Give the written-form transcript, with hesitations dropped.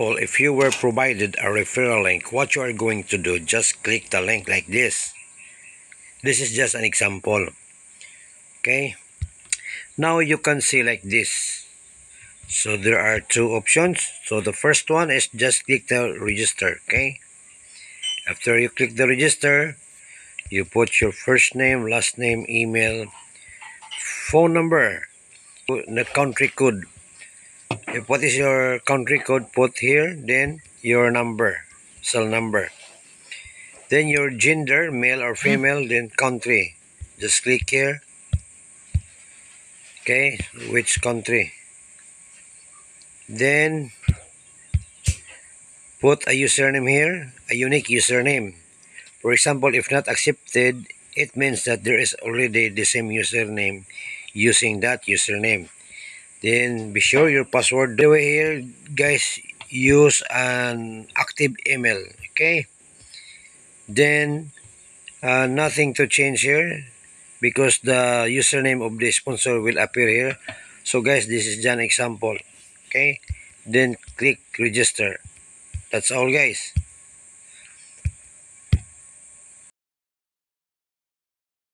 example, if you were provided a referral link, what you are going to do, just click the link like this. This is just an example. Okay, now you can see like this. So there are two options. So the first one is just click the register. Okay, after you click the register, you put your first name, last name, email, phone number, the country code. If what is your country code, put here, then your number, cell number. Then your gender, male or female, then country. Just click here. Okay, which country. Then put a username here, a unique username. For example, if not accepted, it means that there is already the same username using that username. Then be sure your password. The way here, guys, use an active email. Okay. Then nothing to change here because the username of the sponsor will appear here. So guys, this is just an example. Okay. Then click register. That's all, guys.